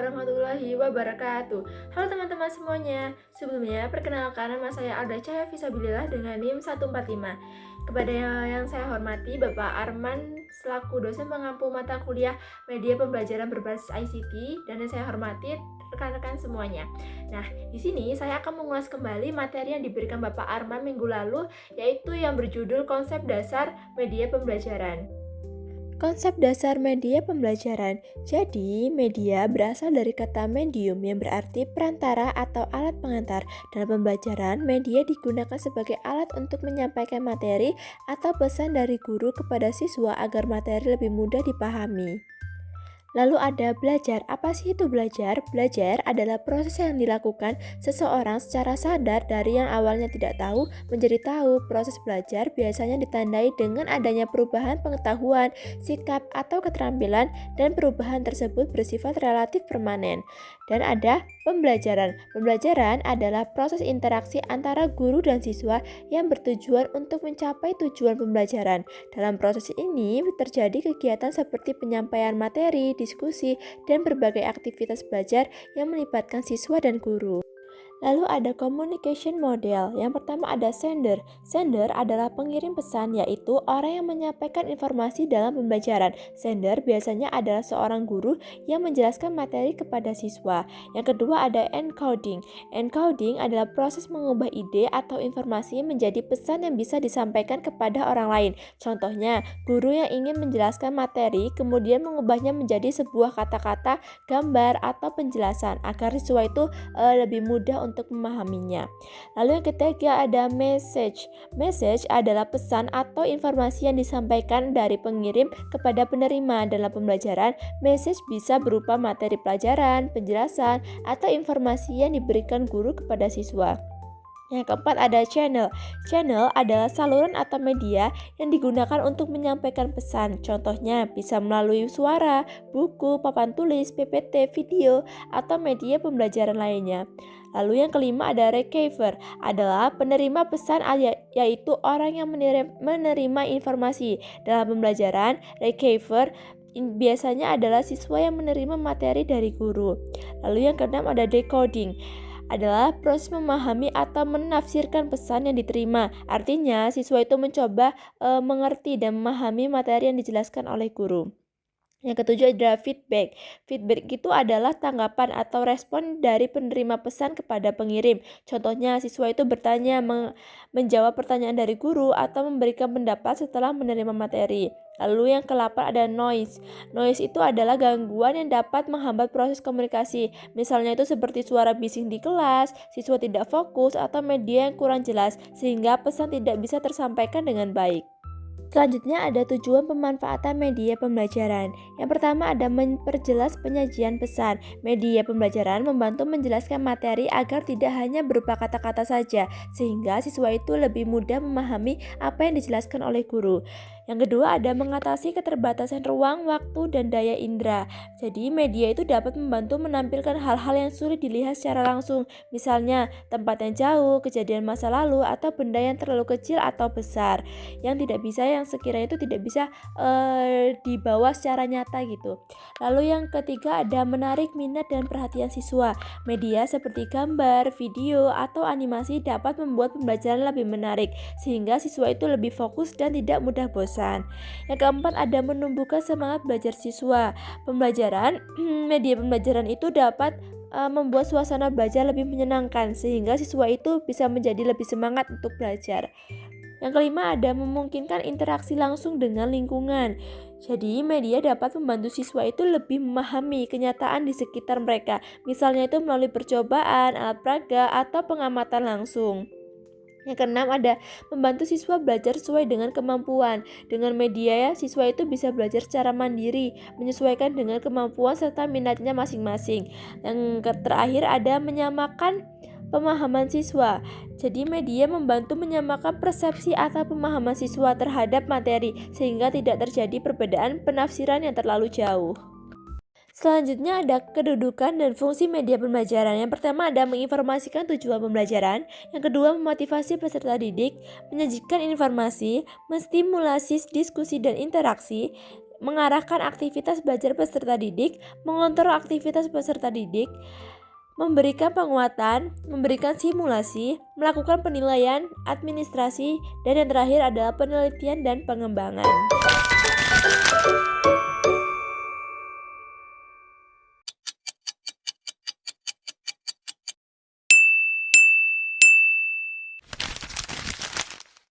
warahmatullahi wabarakatuh. Halo teman-teman semuanya. Sebelumnya, perkenalkan nama saya Alda Cahaya Fisabilillah dengan NIM 145. Kepada yang saya hormati, Bapak Arman selaku dosen pengampu mata kuliah Media Pembelajaran Berbasis ICT, dan yang saya hormati rekan-rekan semuanya. Nah, di sini saya akan mengulas kembali materi yang diberikan Bapak Arman minggu lalu, yaitu yang berjudul Konsep Dasar Media Pembelajaran. Konsep dasar media pembelajaran. Jadi, media berasal dari kata medium yang berarti perantara atau alat pengantar. Dalam pembelajaran, media digunakan sebagai alat untuk menyampaikan materi atau pesan dari guru kepada siswa agar materi lebih mudah dipahami. Lalu ada belajar. Apa sih itu belajar? Belajar adalah proses yang dilakukan seseorang secara sadar dari yang awalnya tidak tahu menjadi tahu. Proses belajar biasanya ditandai dengan adanya perubahan pengetahuan, sikap, atau keterampilan, dan perubahan tersebut bersifat relatif permanen. Dan ada pembelajaran. Pembelajaran adalah proses interaksi antara guru dan siswa yang bertujuan untuk mencapai tujuan pembelajaran. Dalam proses ini terjadi kegiatan seperti penyampaian materi, diskusi, dan berbagai aktivitas belajar yang melibatkan siswa dan guru. Lalu ada communication model. Yang pertama ada sender. Sender adalah pengirim pesan, yaitu orang yang menyampaikan informasi dalam pembelajaran. Sender biasanya adalah seorang guru yang menjelaskan materi kepada siswa. Yang kedua ada encoding. Encoding adalah proses mengubah ide atau informasi menjadi pesan yang bisa disampaikan kepada orang lain. Contohnya, guru yang ingin menjelaskan materi kemudian mengubahnya menjadi sebuah kata-kata, gambar, atau penjelasan agar siswa itu lebih mudah untuk memahaminya. Lalu yang ketiga ada message. Message adalah pesan atau informasi yang disampaikan dari pengirim kepada penerima. Dalam pembelajaran, message bisa berupa materi pelajaran, penjelasan, atau informasi yang diberikan guru kepada siswa. Yang keempat ada channel. Channel adalah saluran atau media yang digunakan untuk menyampaikan pesan. Contohnya bisa melalui suara, buku, papan tulis, PPT, video, atau media pembelajaran lainnya. Lalu yang kelima ada receiver, adalah penerima pesan yaitu orang yang menerima informasi. Dalam pembelajaran, receiver biasanya adalah siswa yang menerima materi dari guru. Lalu yang keenam ada decoding, adalah proses memahami atau menafsirkan pesan yang diterima. Artinya, siswa itu mencoba mengerti dan memahami materi yang dijelaskan oleh guru. Yang ketujuh adalah feedback. Feedback itu adalah tanggapan atau respon dari penerima pesan kepada pengirim. Contohnya, siswa itu bertanya, menjawab pertanyaan dari guru, atau memberikan pendapat setelah menerima materi. Lalu yang ke-8 ada noise. Noise itu adalah gangguan yang dapat menghambat proses komunikasi. Misalnya itu seperti suara bising di kelas, siswa tidak fokus, atau media yang kurang jelas, sehingga pesan tidak bisa tersampaikan dengan baik. Selanjutnya ada tujuan pemanfaatan media pembelajaran. Yang pertama ada memperjelas penyajian pesan. Media pembelajaran membantu menjelaskan materi agar tidak hanya berupa kata-kata saja, sehingga siswa itu lebih mudah memahami apa yang dijelaskan oleh guru. Yang kedua ada mengatasi keterbatasan ruang, waktu, dan daya indera. Jadi media itu dapat membantu menampilkan hal-hal yang sulit dilihat secara langsung. Misalnya tempat yang jauh, kejadian masa lalu, atau benda yang terlalu kecil atau besar yang sekiranya itu tidak bisa dibawa secara nyata gitu. Lalu yang ketiga ada menarik minat dan perhatian siswa. Media seperti gambar, video, atau animasi dapat membuat pembelajaran lebih menarik sehingga siswa itu lebih fokus dan tidak mudah bosan. Yang keempat ada menumbuhkan semangat belajar siswa. Media pembelajaran itu dapat membuat suasana belajar lebih menyenangkan sehingga siswa itu bisa menjadi lebih semangat untuk belajar. Yang kelima ada memungkinkan interaksi langsung dengan lingkungan. Jadi media dapat membantu siswa itu lebih memahami kenyataan di sekitar mereka. Misalnya itu melalui percobaan, alat peraga, atau pengamatan langsung. Yang keenam ada membantu siswa belajar sesuai dengan kemampuan. Dengan media siswa itu bisa belajar secara mandiri, menyesuaikan dengan kemampuan serta minatnya masing-masing. Yang terakhir ada menyamakan pemahaman siswa. Jadi media membantu menyamakan persepsi atau pemahaman siswa terhadap materi sehingga tidak terjadi perbedaan penafsiran yang terlalu jauh. Selanjutnya ada kedudukan dan fungsi media pembelajaran. Yang pertama ada menginformasikan tujuan pembelajaran. Yang kedua memotivasi peserta didik, menyajikan informasi, menstimulasi diskusi dan interaksi, mengarahkan aktivitas belajar peserta didik, mengontrol aktivitas peserta didik, memberikan penguatan, memberikan simulasi, melakukan penilaian, administrasi, dan yang terakhir adalah penelitian dan pengembangan.